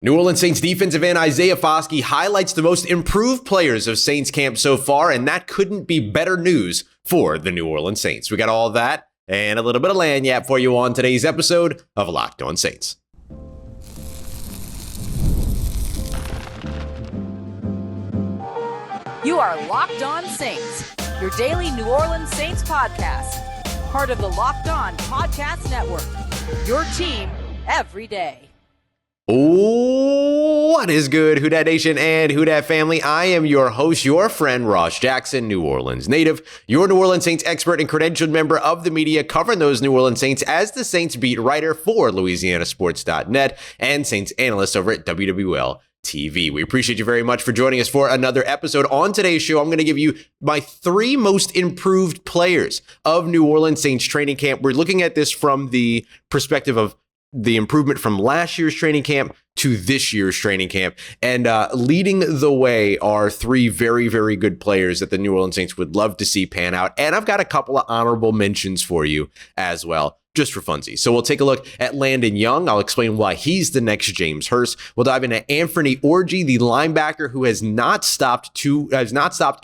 New Orleans Saints defensive end Isaiah Foskey highlights the most improved players of Saints camp so far, and that couldn't be better news for the New Orleans Saints. We got all of that and a little bit of lanyap for you on today's episode of Locked On Saints. You are Locked On Saints, your daily New Orleans Saints podcast. Part of the Locked On Podcast Network, your team every day. What is good, Who Dat Nation and Who Dat family? I am your host, your friend, Ross Jackson, New Orleans native, your New Orleans Saints expert and credentialed member of the media covering those New Orleans Saints as the Saints beat writer for LouisianaSports.net and Saints analyst over at WWL TV. We appreciate you very much for joining us for another episode. On today's show, I'm going to give you my three most improved players of New Orleans Saints training camp. We're looking at this from the perspective of the improvement from last year's training camp to this year's training camp. And leading the way are three very, very good players that the New Orleans Saints would love to see pan out. And I've got a couple of honorable mentions for you as well, just for funsies. So we'll take a look at Landon Young. I'll explain why he's the next James Hurst. We'll dive into Anfernee Orji, the linebacker who has not stopped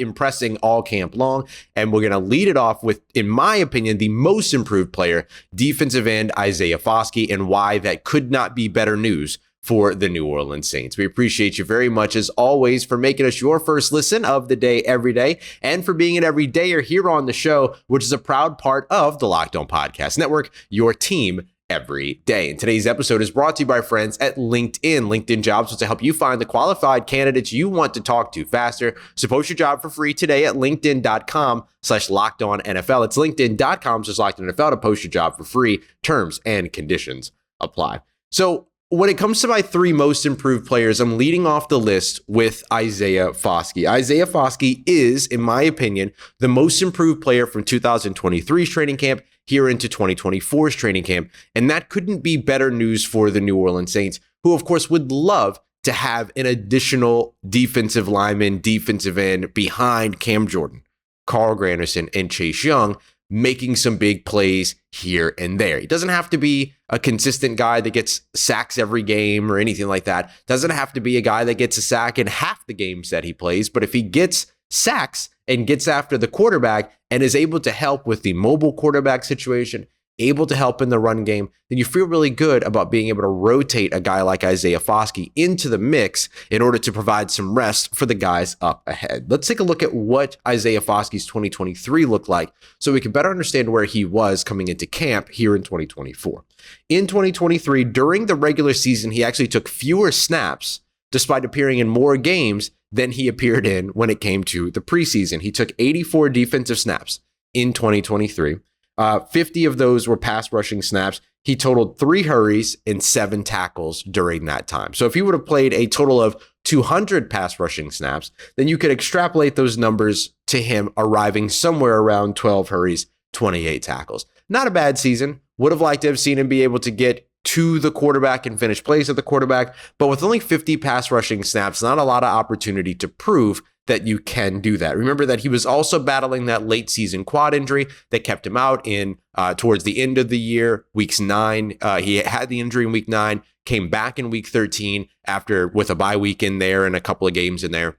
impressing all camp long. And we're going to lead it off with, in my opinion, the most improved player, defensive end Isaiah Foskey, and why that could not be better news for the New Orleans Saints. We appreciate you very much, as always, for making us your first listen of the day every day, and for being an everydayer here on the show, which is a proud part of the Locked On Podcast Network, your team every day. And today's episode is brought to you by friends at LinkedIn. LinkedIn Jobs wants to help you find the qualified candidates you want to talk to faster. So post your job for free today at linkedin.com/LockedOnNFL. It's linkedin.com/LockedOnNFL to post your job for free. Terms and conditions apply. So when it comes to my three most improved players, I'm leading off the list with Isaiah Foskey. Isaiah Foskey is, in my opinion, the most improved player from 2023's training camp here into 2024's training camp. And that couldn't be better news for the New Orleans Saints, who, of course, would love to have an additional defensive lineman, defensive end behind Cam Jordan, Carl Granderson, and Chase Young, making some big plays here and there. He doesn't have to be a consistent guy that gets sacks every game or anything like that. Doesn't have to be a guy that gets a sack in half the games that he plays. But if he gets sacks and gets after the quarterback and is able to help with the mobile quarterback situation, able to help in the run game, then you feel really good about being able to rotate a guy like Isaiah Foskey into the mix in order to provide some rest for the guys up ahead. Let's take a look at what Isaiah Foskey's 2023 looked like so we can better understand where he was coming into camp here in 2024. In 2023, during the regular season, he actually took fewer snaps despite appearing in more games than he appeared in when it came to the preseason. He took 84 defensive snaps in 2023. 50 of those were pass rushing snaps. He totaled 3 hurries and 7 tackles during that time. So if he would have played a total of 200 pass rushing snaps, then you could extrapolate those numbers to him arriving somewhere around 12 hurries, 28 tackles. Not a bad season. Would have liked to have seen him be able to get to the quarterback and finish plays at the quarterback, but with only 50 pass rushing snaps, not a lot of opportunity to prove that you can do that. Remember that he was also battling that late season quad injury that kept him out in towards the end of the year, weeks 9. He had the injury in week 9, came back in week 13 with a bye week in there and a couple of games in there,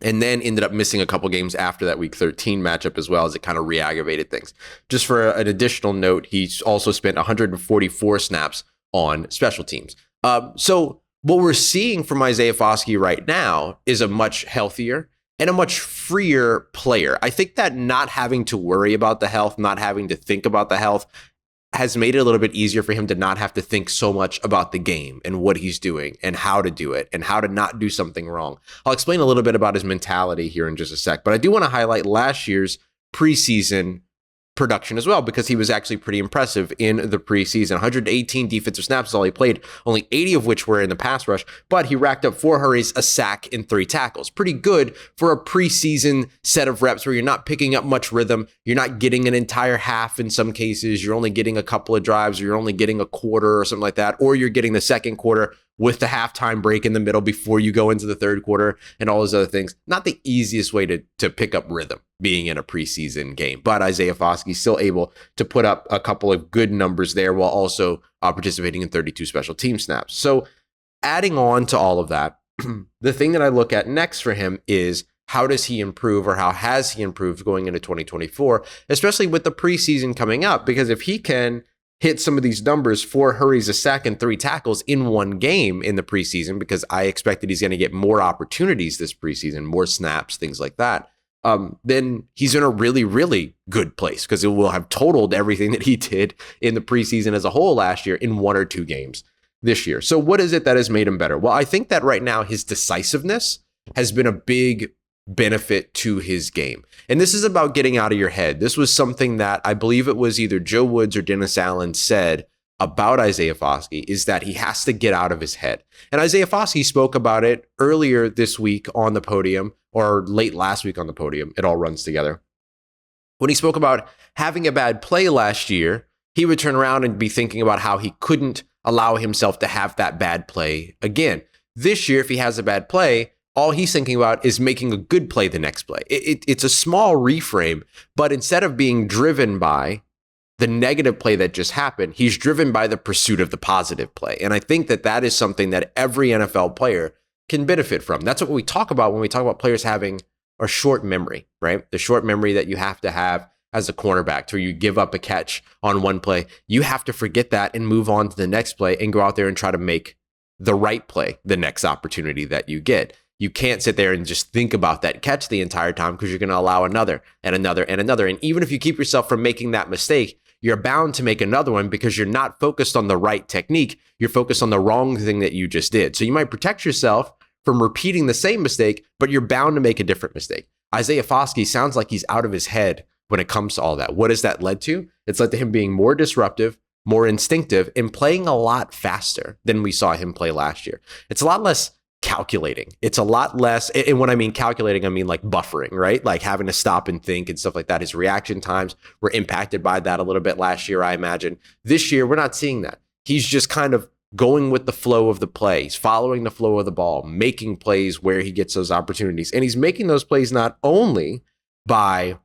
and then ended up missing a couple games after that week 13 matchup as well, as it kind of re-aggravated things. Just for an additional note, he also spent 144 snaps on special teams. So what we're seeing from Isaiah Foskey right now is a much healthier and a much freer player. I think that not having to worry about the health, not having to think about the health, has made it a little bit easier for him to not have to think so much about the game and what he's doing and how to do it and how to not do something wrong. I'll explain a little bit about his mentality here in just a sec, but I do want to highlight last year's preseason production as well, because he was actually pretty impressive in the preseason. 118 defensive snaps is all he played, only 80 of which were in the pass rush, but he racked up 4 hurries, a sack, and 3 tackles. Pretty good for a preseason set of reps where you're not picking up much rhythm. You're not getting an entire half in some cases. You're only getting a couple of drives, or you're only getting a quarter or something like that, or you're getting the second quarter with the halftime break in the middle before you go into the third quarter and all those other things. Not the easiest way to pick up rhythm being in a preseason game, but Isaiah Foskey still able to put up a couple of good numbers there while also participating in 32 special team snaps. So adding on to all of that, the thing that I look at next for him is how does he improve, or how has he improved going into 2024, especially with the preseason coming up? Because if he can hit some of these numbers, 4 hurries, a sack, and 3 tackles in one game in the preseason, because I expect that he's going to get more opportunities this preseason, more snaps, things like that, then he's in a really, really good place, because it will have totaled everything that he did in the preseason as a whole last year in 1 or 2 games this year. So what is it that has made him better? Well, I think that right now his decisiveness has been a big benefit to his game. And this is about getting out of your head. This was something that I believe it was either Joe Woods or Dennis Allen said about Isaiah Foskey, is that he has to get out of his head. And Isaiah Foskey spoke about it earlier this week on the podium, or late last week on the podium. It all runs together. When he spoke about having a bad play last year, he would turn around and be thinking about how he couldn't allow himself to have that bad play again. This year, if he has a bad play, all he's thinking about is making a good play the next play. It's a small reframe, but instead of being driven by the negative play that just happened, he's driven by the pursuit of the positive play. And I think that that is something that every NFL player can benefit from. That's what we talk about when we talk about players having a short memory, right? The short memory that you have to have as a cornerback, where you give up a catch on one play. You have to forget that and move on to the next play and go out there and try to make the right play the next opportunity that you get. You can't sit there and just think about that catch the entire time, because you're going to allow another and another and another. And even if you keep yourself from making that mistake, you're bound to make another one, because you're not focused on the right technique. You're focused on the wrong thing that you just did. So you might protect yourself from repeating the same mistake, but you're bound to make a different mistake. Isaiah Foskey sounds like he's out of his head when it comes to all that. What has that led to? It's led to him being more disruptive, more instinctive, and playing a lot faster than we saw him play last year. It's a lot less calculating. It's a lot less, and when I mean calculating, I mean like buffering, right? Like having to stop and think and stuff like that. His reaction times were impacted by that a little bit last year, I imagine. This year, we're not seeing that. He's just kind of going with the flow of the play. He's following the flow of the ball, making plays where he gets those opportunities. And he's making those plays not only by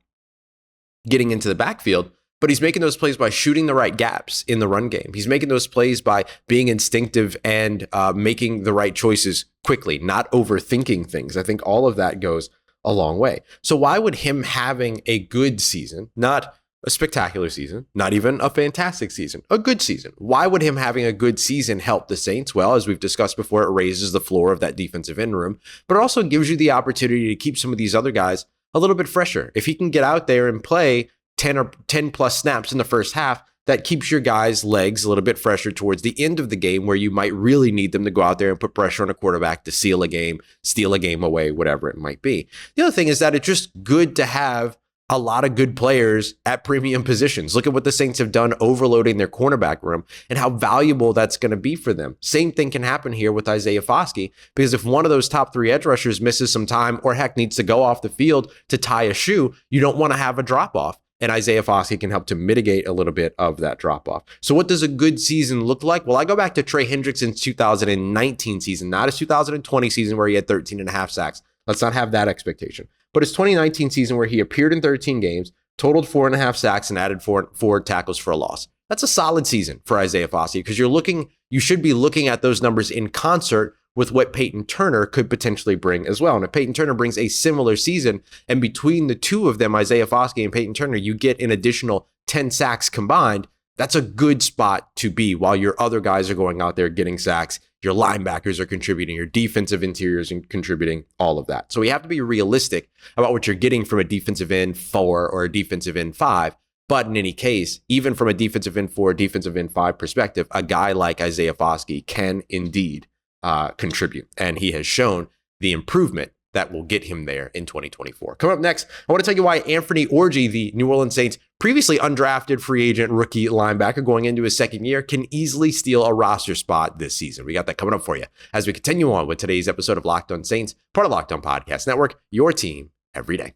getting into the backfield, but he's making those plays by shooting the right gaps in the run game. He's making those plays by being instinctive and making the right choices quickly, not overthinking things. I think all of that goes a long way. So why would him having a good season, not a spectacular season, not even a fantastic season, a good season, why would him having a good season help the Saints? Well, as we've discussed before, it raises the floor of that defensive end room, but it also gives you the opportunity to keep some of these other guys a little bit fresher. If he can get out there and play 10 plus snaps in the first half, that keeps your guys' legs a little bit fresher towards the end of the game, where you might really need them to go out there and put pressure on a quarterback to seal a game, steal a game away, whatever it might be. The other thing is that it's just good to have a lot of good players at premium positions. Look at what the Saints have done overloading their cornerback room and how valuable that's going to be for them. Same thing can happen here with Isaiah Foskey, because if one of those top 3 edge rushers misses some time, or heck needs to go off the field to tie a shoe, you don't want to have a drop off. And Isaiah Foskey can help to mitigate a little bit of that drop-off. So what does a good season look like? Well, I go back to Trey Hendrickson's 2019 season, not his 2020 season where he had 13 and a half sacks. Let's not have that expectation. But his 2019 season where he appeared in 13 games, totaled 4.5 sacks, and added four tackles for a loss. That's a solid season for Isaiah Foskey, because you should be looking at those numbers in concert with what Payton Turner could potentially bring as well. And if Payton Turner brings a similar season, and between the two of them, Isaiah Foskey and Payton Turner, you get an additional 10 sacks combined, that's a good spot to be while your other guys are going out there getting sacks. Your linebackers are contributing, your defensive interiors are contributing, all of that. So we have to be realistic about what you're getting from a defensive end 4 or a defensive end 5. But in any case, even from a defensive end 4, defensive end 5 perspective, a guy like Isaiah Foskey can indeed contribute. And he has shown the improvement that will get him there in 2024. Coming up next, I want to tell you why Anfernee Orji, the New Orleans Saints previously undrafted free agent rookie linebacker going into his second year, can easily steal a roster spot this season. We got that coming up for you as we continue on with today's episode of Locked On Saints, part of Locked On Podcast Network, your team every day.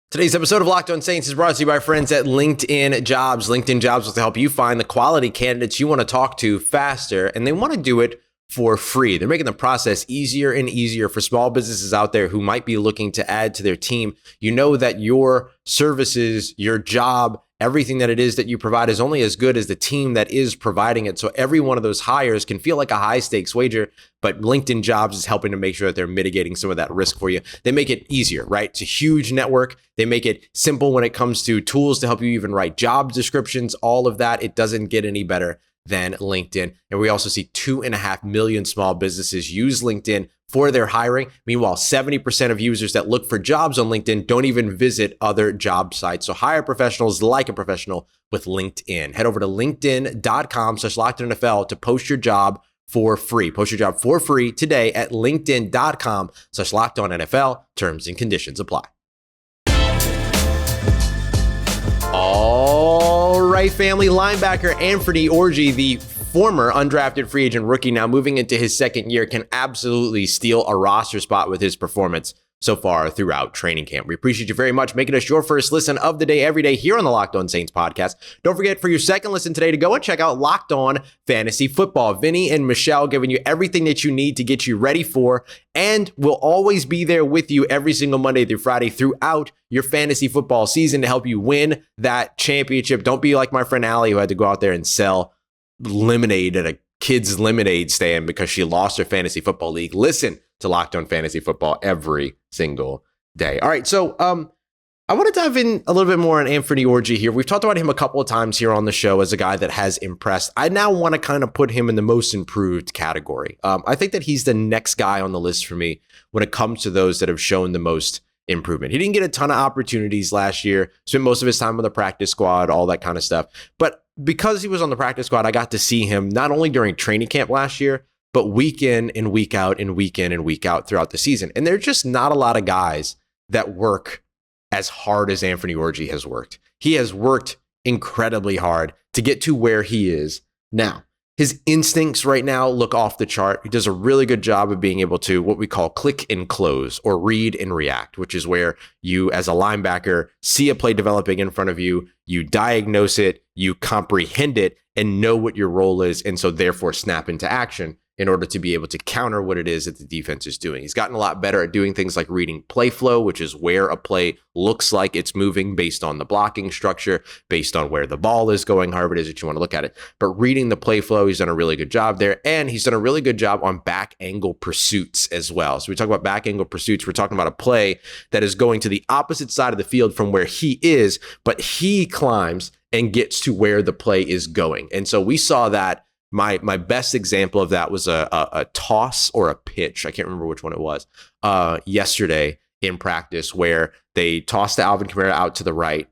Today's episode of Locked On Saints is brought to you by our friends at LinkedIn Jobs. LinkedIn Jobs will help you find the quality candidates you want to talk to faster, and they want to do it for free. They're making the process easier and easier for small businesses out there who might be looking to add to their team. You know that your services, your job everything that it is that you provide is only as good as the team that is providing it. So every one of those hires can feel like a high stakes wager, but LinkedIn Jobs is helping to make sure that they're mitigating some of that risk for you. They make it easier, right? It's a huge network. They make it simple when it comes to tools to help you even write job descriptions, all of that. It doesn't get any better than LinkedIn. And we also see 2.5 million small businesses use LinkedIn for their hiring. Meanwhile, 70% of users that look for jobs on LinkedIn don't even visit other job sites. So hire professionals like a professional with LinkedIn. Head over to linkedin.com/LockedOnNFL to post your job for free. Post your job for free today at linkedin.com/LockedOnNFL. Terms and conditions apply. All right, family. Linebacker Anfernee Orji, the former undrafted free agent rookie, now moving into his second year, can absolutely steal a roster spot with his performance so far throughout training camp. We appreciate you very much making us your first listen of the day every day here on the Locked On Saints podcast. Don't forget, for your second listen today, to go and check out Locked On Fantasy Football. Vinny and Michelle giving you everything that you need to get you ready for, and we'll always be there with you every single Monday through Friday throughout your fantasy football season to help you win that championship. Don't be like my friend Allie, who had to go out there and sell lemonade at a kid's lemonade stand because she lost her fantasy football league. Listen to Locked On Fantasy Football every single day. All right, so I want to dive in a little bit more on Anfernee Orji here. We've talked about him a couple of times here on the show as a guy that has impressed. I now want to kind of put him in the most improved category. I think that he's the next guy on the list for me when it comes to those that have shown the most improvement. He didn't get a ton of opportunities last year, spent most of his time on the practice squad, all that kind of stuff. But because he was on the practice squad, I got to see him not only during training camp last year, but week in and week out and week in and week out throughout the season. And there are just not a lot of guys that work as hard as Anfernee Orji has worked. He has worked incredibly hard to get to where he is now. His instincts right now look off the chart. He does a really good job of being able to what we call click and close, or read and react, which is where you, as a linebacker, see a play developing in front of you, you diagnose it, you comprehend it, and know what your role is, and so therefore snap into action in order to be able to counter what it is that the defense is doing. He's gotten a lot better at doing things like reading play flow, which is where a play looks like it's moving based on the blocking structure, based on where the ball is going, however it is that you want to look at it. But reading the play flow, he's done a really good job there. And he's done a really good job on back angle pursuits as well. So we talk about back angle pursuits. We're talking about a play that is going to the opposite side of the field from where he is, but he climbs and gets to where the play is going. And so we saw that. My best example of that was a toss or a pitch. I can't remember which one it was yesterday in practice, where they tossed Alvin Kamara out to the right.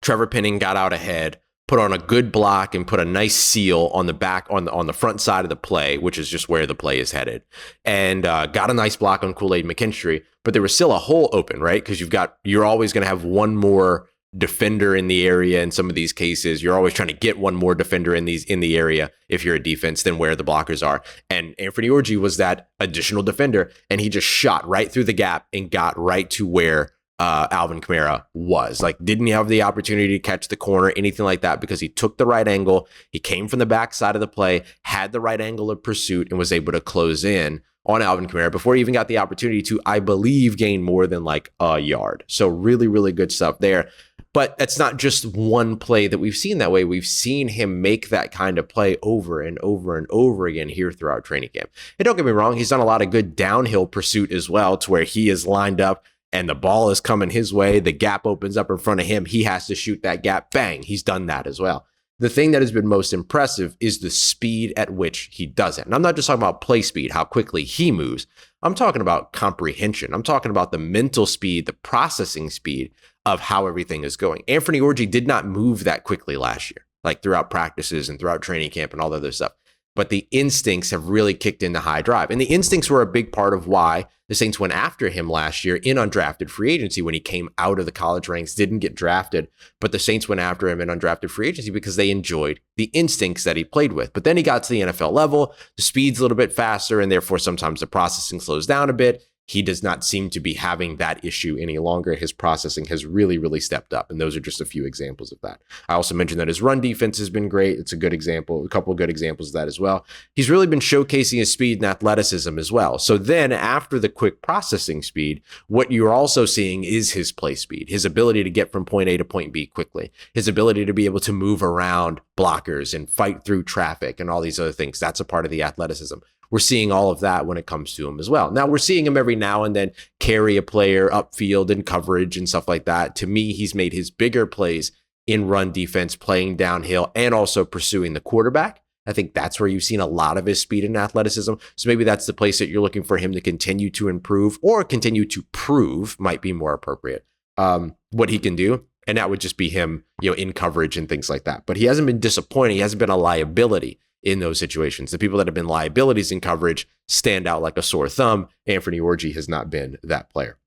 Trevor Penning got out ahead, put on a good block, and put a nice seal on the back on the front side of the play, which is just where the play is headed, and got a nice block on Kool-Aid McKinstry. But there was still a hole open, right? Because you're always going to have one more defender in the area. In some of these cases, you're always trying to get one more defender in the area if you're a defense than where the blockers are. And Anfernee Orji was that additional defender, and he just shot right through the gap and got right to where Alvin Kamara was. Like, didn't have the opportunity to catch the corner, anything like that, because he took the right angle. He came from the back side of the play, had the right angle of pursuit, and was able to close in on Alvin Kamara before he even got the opportunity to, I believe, gain more than like a yard. So really, really good stuff there. But that's not just one play that we've seen that way. We've seen him make that kind of play over and over and over again here throughout training camp. And don't get me wrong, he's done a lot of good downhill pursuit as well, to where he is lined up and the ball is coming his way. The gap opens up in front of him. He has to shoot that gap. Bang. He's done that as well. The thing that has been most impressive is the speed at which he does it. And I'm not just talking about play speed, how quickly he moves. I'm talking about comprehension. I'm talking about the mental speed, the processing speed of how everything is going. Anfernee Orji did not move that quickly last year, like throughout practices and throughout training camp and all the other stuff. But the instincts have really kicked into high drive. And the instincts were a big part of why the Saints went after him last year in undrafted free agency when he came out of the college ranks, didn't get drafted. But the Saints went after him in undrafted free agency because they enjoyed the instincts that he played with. But then he got to the NFL level, the speed's a little bit faster, and therefore sometimes the processing slows down a bit. he does not seem to be having that issue any longer. His processing has really, really stepped up. And those are just a few examples of that. I also mentioned that his run defense has been great. It's a good example, a couple of good examples of that as well. He's really been showcasing his speed and athleticism as well. So then after the quick processing speed, what you're also seeing is his play speed, his ability to get from point A to point B quickly, his ability to be able to move around blockers and fight through traffic and all these other things. That's a part of the athleticism. We're seeing all of that when it comes to him as well. Now, we're seeing him every now and then carry a player upfield in coverage and stuff like that. To me, he's made his bigger plays in run defense, playing downhill, and also pursuing the quarterback. I think that's where you've seen a lot of his speed and athleticism. So maybe that's the place that you're looking for him to continue to improve or continue to prove, might be more appropriate, what he can do. And that would just be him, in coverage and things like that. But he hasn't been disappointing. He hasn't been a liability in those situations. The people that have been liabilities in coverage stand out like a sore thumb. Anfernee Orji has not been that player.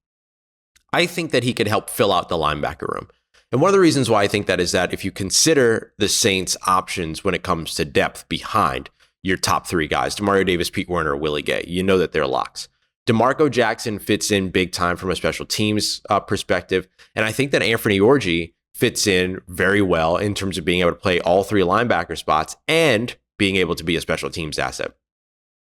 I think that he could help fill out the linebacker room. And one of the reasons why I think that is that if you consider the Saints' options when it comes to depth behind your top three guys, Demario Davis, Pete Werner, Willie Gay, you know that they're locks. DeMarco Jackson fits in big time from a special teams perspective. And I think that Anfernee Orji fits in very well in terms of being able to play all three linebacker spots and being able to be a special teams asset.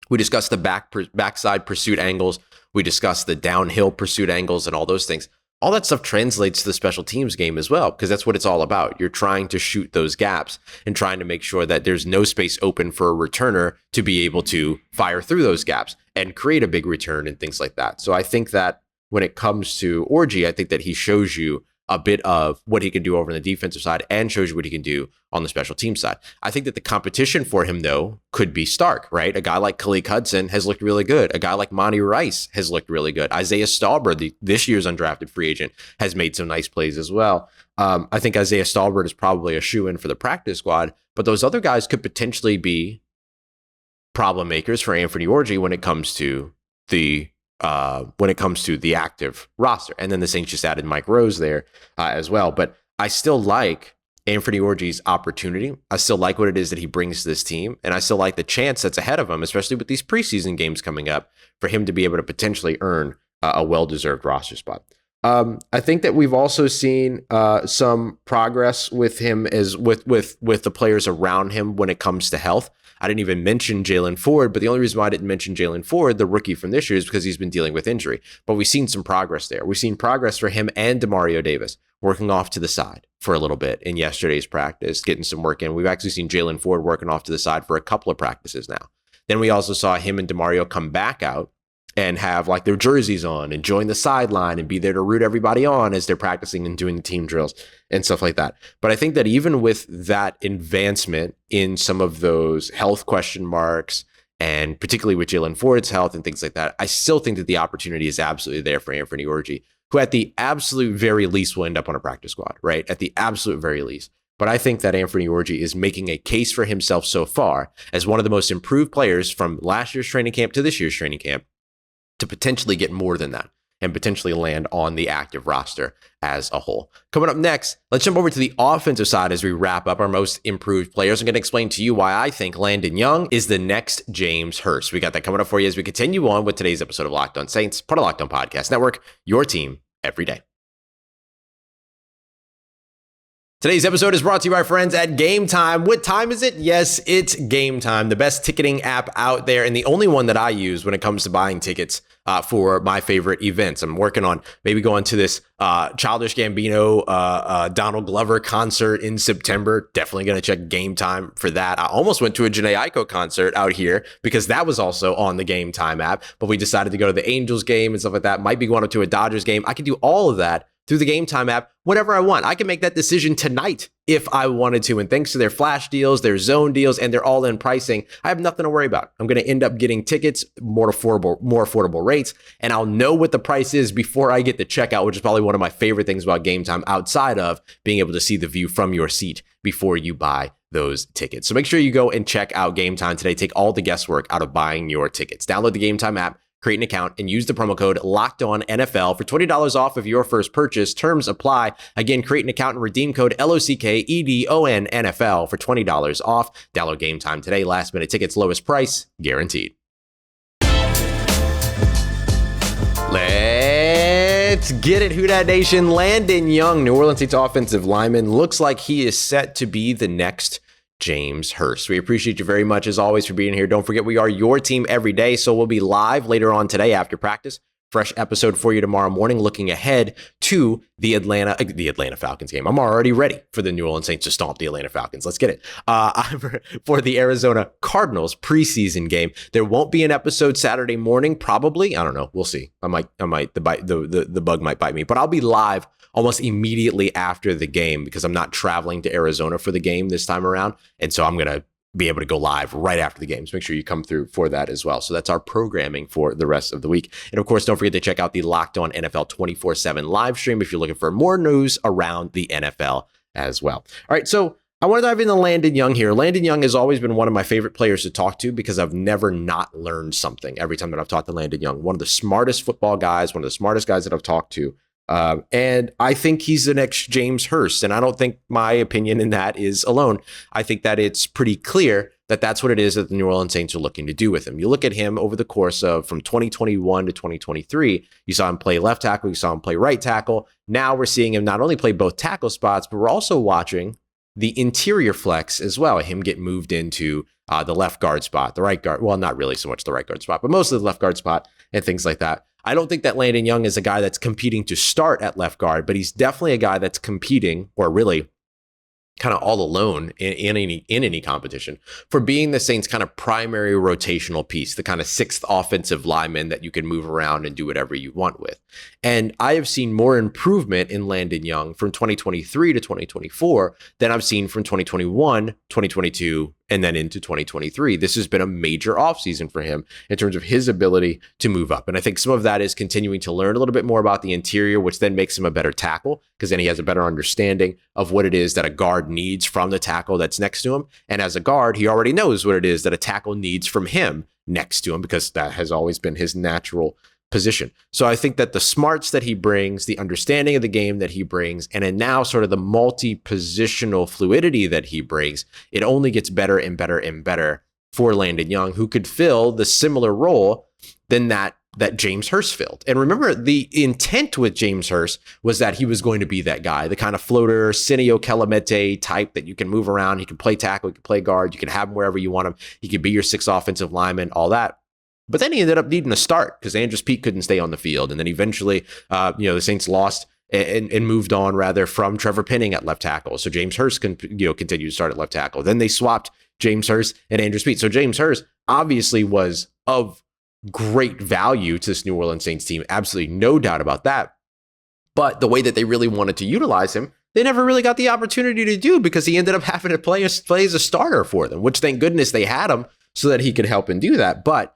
We discussed the backside pursuit angles. We discussed the downhill pursuit angles and all those things. All that stuff translates to the special teams game as well, because that's what it's all about. You're trying to shoot those gaps and trying to make sure that there's no space open for a returner to be able to fire through those gaps and create a big return and things like that. So I think that when it comes to Orji, I think that he shows you a bit of what he can do over on the defensive side and shows you what he can do on the special team side. I think that the competition for him, though, could be stark, right? A guy like Khaleke Hudson has looked really good. A guy like Monty Rice has looked really good. Isaiah Stallbird, this year's undrafted free agent, has made some nice plays as well. I think Isaiah Stallbird is probably a shoo-in for the practice squad, but those other guys could potentially be problem makers for Anfernee Orji when it comes to the active roster. And then the Saints just added Mike Rose there as well. But I still like Anfernee Orji's opportunity. I still like what it is that he brings to this team. And I still like the chance that's ahead of him, especially with these preseason games coming up, for him to be able to potentially earn a well-deserved roster spot. I think that we've also seen some progress with him as with the players around him when it comes to health. I didn't even mention Jalen Ford, but the only reason why I didn't mention Jalen Ford, the rookie from this year, is because he's been dealing with injury. But we've seen some progress there. We've seen progress for him and Demario Davis working off to the side for a little bit in yesterday's practice, getting some work in. We've actually seen Jalen Ford working off to the side for a couple of practices now. Then we also saw him and Demario come back out and have like their jerseys on and join the sideline and be there to root everybody on as they're practicing and doing the team drills and stuff like that. But I think that even with that advancement in some of those health question marks, and particularly with Jalen Ford's health and things like that, I still think that the opportunity is absolutely there for Anfernee Orji, who at the absolute very least will end up on a practice squad, right? At the absolute very least. But I think that Anfernee Orji is making a case for himself so far as one of the most improved players from last year's training camp to this year's training camp, to potentially get more than that and potentially land on the active roster as a whole. Coming up next, let's jump over to the offensive side as we wrap up our most improved players. I'm going to explain to you why I think Landon Young is the next James Hurst. We got that coming up for you as we continue on with today's episode of Locked On Saints, part of Locked On Podcast Network, your team every day. Today's episode is brought to you by friends at Game Time. What time is it? Yes, it's Game Time, the best ticketing app out there and the only one that I use when it comes to buying tickets for my favorite events. I'm working on maybe going to this Childish Gambino, Donald Glover concert in September. Definitely going to check Game Time for that. I almost went to a Jhené Aiko concert out here because that was also on the Game Time app, but we decided to go to the Angels game and stuff like that. Might be going up to a Dodgers game. I can do all of that through the Game Time app whenever I want. I can make that decision tonight if I wanted to. And thanks to their flash deals, their zone deals, and their all-in pricing, I have nothing to worry about. I'm going to end up getting tickets, more affordable rates, and I'll know what the price is before I get the checkout, which is probably one of my favorite things about Game Time outside of being able to see the view from your seat before you buy those tickets. So make sure you go and check out Game Time today. Take all the guesswork out of buying your tickets. Download the Game Time app, create an account, and use the promo code LOCKEDONNFL for $20 off of your first purchase. Terms apply. Again, create an account and redeem code LOCKEDONNFL for $20 off. Download Game Time today. Last minute tickets, lowest price guaranteed. Let's get it, Who Dat Nation. Landon Young, New Orleans Saints offensive lineman, looks like he is set to be the next James Hurst. We appreciate you very much, as always, for being here. Don't forget, we are your team every day, so we'll be live later on today after practice. Fresh episode for you tomorrow morning, looking ahead to the Atlanta Falcons game. I'm already ready for the New Orleans Saints to stomp the Atlanta Falcons. Let's get it. For the Arizona Cardinals preseason game, there won't be an episode Saturday morning, probably. I don't know. We'll see. I might. The bug might bite me, but I'll be live almost immediately after the game because I'm not traveling to Arizona for the game this time around, and so I'm gonna be able to go live right after the games. Make sure you come through for that as well. So that's our programming for the rest of the week. And of course, don't forget to check out the Locked On NFL 24/7 live stream if you're looking for more news around the NFL as well. All right, so I want to dive into Landon Young here. Landon Young has always been one of my favorite players to talk to because I've never not learned something every time that I've talked to Landon Young. One of the smartest football guys, one of the smartest guys that I've talked to. And I think he's the next James Hurst. And I don't think my opinion in that is alone. I think that it's pretty clear that that's what it is that the New Orleans Saints are looking to do with him. You look at him over the course of from 2021 to 2023, you saw him play left tackle, you saw him play right tackle. Now we're seeing him not only play both tackle spots, but we're also watching the interior flex as well, him get moved into the left guard spot, the right guard. Well, not really so much the right guard spot, but mostly the left guard spot and things like that. I don't think that Landon Young is a guy that's competing to start at left guard, but he's definitely a guy that's competing, or really kind of all alone in any competition, for being the Saints' kind of primary rotational piece, the kind of sixth offensive lineman that you can move around and do whatever you want with. And I have seen more improvement in Landon Young from 2023 to 2024 than I've seen from 2021, 2022, and then into 2023. This has been a major offseason for him in terms of his ability to move up. And I think some of that is continuing to learn a little bit more about the interior, which then makes him a better tackle, because then he has a better understanding of what it is that a guard needs from the tackle that's next to him. And as a guard, he already knows what it is that a tackle needs from him next to him, because that has always been his natural position. So I think that the smarts that he brings, the understanding of the game that he brings, and then now sort of the multi-positional fluidity that he brings, it only gets better and better and better for Landon Young, who could fill the similar role than that James Hurst filled. And remember, the intent with James Hurst was that he was going to be that guy, the kind of floater, Sinio Kelemete type that you can move around. He can play tackle, he can play guard, you can have him wherever you want him. He could be your sixth offensive lineman, all that. But then he ended up needing to start because Andrus Peat couldn't stay on the field. And then eventually, the Saints lost and moved on rather from Trevor Penning at left tackle. So James Hurst can continue to start at left tackle. Then they swapped James Hurst and Andrus Peat. So James Hurst obviously was of great value to this New Orleans Saints team. Absolutely no doubt about that. But the way that they really wanted to utilize him, they never really got the opportunity to do, because he ended up having to play as a starter for them, which thank goodness they had him so that he could help and do that. But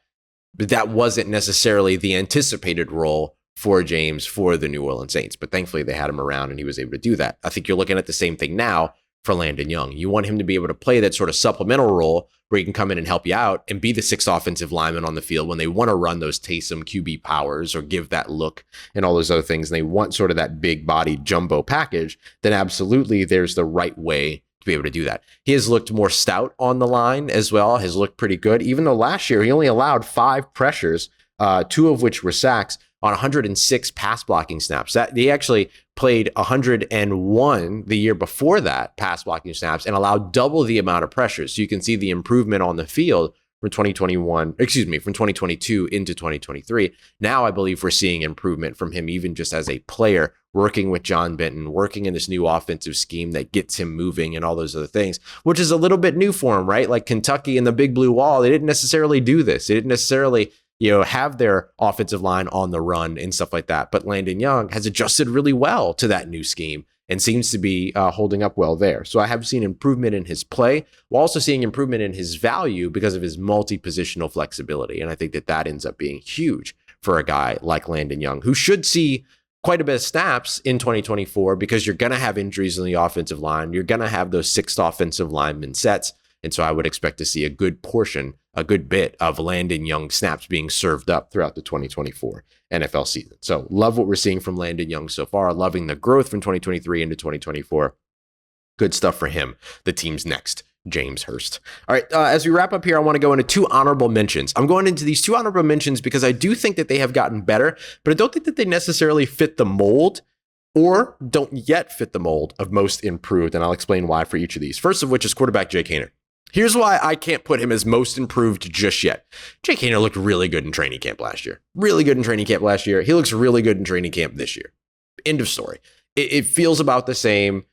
that wasn't necessarily the anticipated role for James for the New Orleans Saints. But thankfully they had him around and he was able to do that. I think you're looking at the same thing now for Landon Young. You want him to be able to play that sort of supplemental role where he can come in and help you out and be the sixth offensive lineman on the field when they want to run those Taysom QB powers or give that look and all those other things. And they want sort of that big body jumbo package. Then absolutely there's the right way to be able to do that. He has looked more stout on the line as well, has looked pretty good, even though last year he only allowed 5 pressures, 2 of which were sacks on 106 pass blocking snaps. That he actually played 101 the year before that pass blocking snaps and allowed double the amount of pressures. So you can see the improvement on the field from 2022 into 2023. Now I believe we're seeing improvement from him, even just as a player, working with John Benton, working in this new offensive scheme that gets him moving and all those other things, which is a little bit new for him, right? Like Kentucky and the Big Blue Wall, they didn't necessarily do this. They didn't necessarily, have their offensive line on the run and stuff like that. But Landon Young has adjusted really well to that new scheme and seems to be holding up well there. So I have seen improvement in his play, while also seeing improvement in his value because of his multi-positional flexibility. And I think that ends up being huge for a guy like Landon Young, who should see quite a bit of snaps in 2024 because you're going to have injuries on the offensive line. You're going to have those sixth offensive lineman sets. And so I would expect to see a good bit of Landon Young snaps being served up throughout the 2024 NFL season. So love what we're seeing from Landon Young so far. Loving the growth from 2023 into 2024. Good stuff for him, the team's next James Hurst. All right, as we wrap up here, I want to go into 2 honorable mentions. I'm going into these 2 honorable mentions because I do think that they have gotten better, but I don't think that they necessarily fit the mold or don't yet fit the mold of most improved, and I'll explain why for each of these. First of which is quarterback Jake Haener. Here's why I can't put him as most improved just yet. Jake Haener looked really good in training camp last year. Really good in training camp last year. He looks really good in training camp this year. End of story. It feels about the same.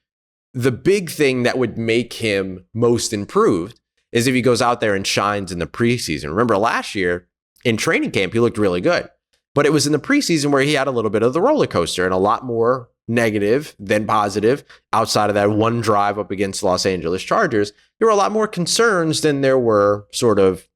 The big thing that would make him most improved is if he goes out there and shines in the preseason. Remember last year in training camp, he looked really good, but it was in the preseason where he had a little bit of the roller coaster and a lot more negative than positive. Outside of that one drive up against Los Angeles Chargers, there were a lot more concerns than there were sort of,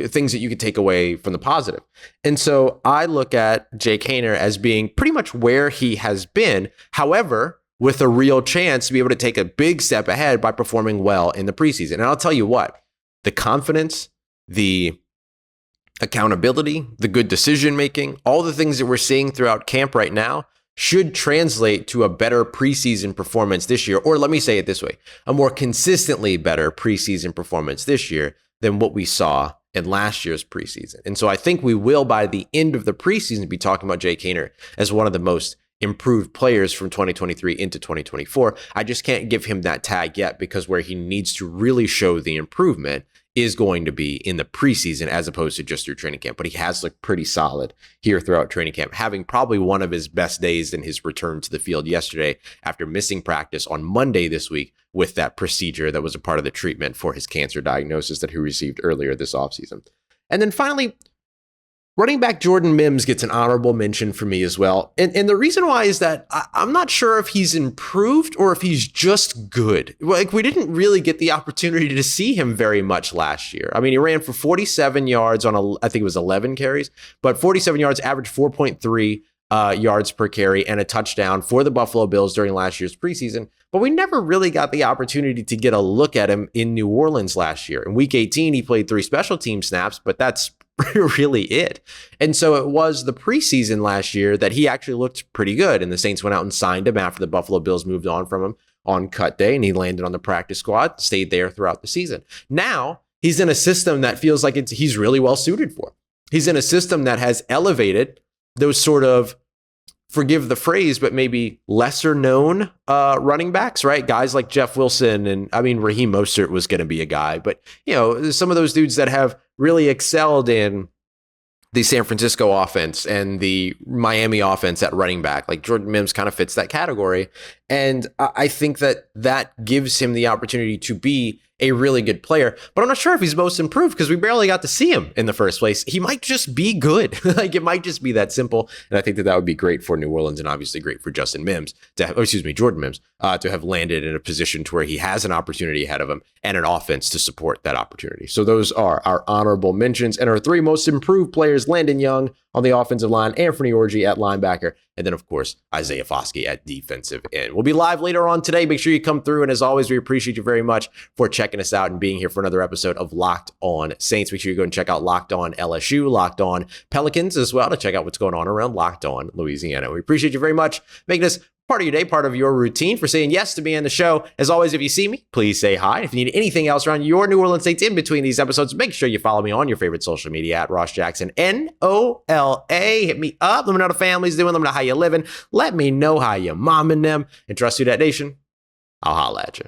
things that you could take away from the positive. And so I look at Jake Haener as being pretty much where he has been. However, with a real chance to be able to take a big step ahead by performing well in the preseason. And I'll tell you what, the confidence, the accountability, the good decision-making, all the things that we're seeing throughout camp right now should translate to a better preseason performance this year. Or let me say it this way, a more consistently better preseason performance this year than what we saw in last year's preseason. And so I think we will, by the end of the preseason, be talking about Jake Haener as one of the most improved players from 2023 into 2024. I just can't give him that tag yet because where he needs to really show the improvement is going to be in the preseason as opposed to just through training camp. But he has looked pretty solid here throughout training camp, having probably one of his best days in his return to the field yesterday after missing practice on Monday this week with that procedure that was a part of the treatment for his cancer diagnosis that he received earlier this offseason. And then finally, running back Jordan Mims gets an honorable mention for me as well. And the reason why is that I'm not sure if he's improved or if he's just good. Like, we didn't really get the opportunity to see him very much last year. I mean, he ran for 47 yards on, I think it was 11 carries, but 47 yards, averaged 4.3 yards per carry and a touchdown for the Buffalo Bills during last year's preseason. But we never really got the opportunity to get a look at him in New Orleans last year. In week 18, he played 3 special team snaps, but that's really it. And so it was the preseason last year that he actually looked pretty good. And the Saints went out and signed him after the Buffalo Bills moved on from him on cut day. And he landed on the practice squad, stayed there throughout the season. Now he's in a system that feels like he's really well suited for. He's in a system that has elevated those sort of, forgive the phrase, but maybe lesser known running backs, right? Guys like Jeff Wilson, and I mean, Raheem Mostert was going to be a guy, but some of those dudes that have really excelled in the San Francisco offense and the Miami offense at running back, like Jordan Mims kind of fits that category. And I think that gives him the opportunity to be a really good player, but I'm not sure if he's most improved because we barely got to see him in the first place. He might just be good. Like, it might just be that simple. And I think that would be great for New Orleans and obviously great for Jordan Mims to have landed in a position to where he has an opportunity ahead of him and an offense to support that opportunity. So those are our honorable mentions, and our 3 most improved players: Landon Young on the offensive line, Anfernee Orji at linebacker, and then, of course, Isaiah Foskey at defensive end. We'll be live later on today. Make sure you come through. And as always, we appreciate you very much for checking us out and being here for another episode of Locked On Saints. Make sure you go and check out Locked On LSU, Locked On Pelicans as well, to check out what's going on around Locked On Louisiana. We appreciate you very much making us part of your day, part of your routine, for saying yes to be on the show. As always, if you see me, please say hi. If you need anything else around your New Orleans Saints in between these episodes, make sure you follow me on your favorite social media at Ross Jackson, NOLA. Hit me up. Let me know how the family's doing. Let me know how you're living. Let me know how you're momming them. And trust Who Dat Nation, I'll holla at you.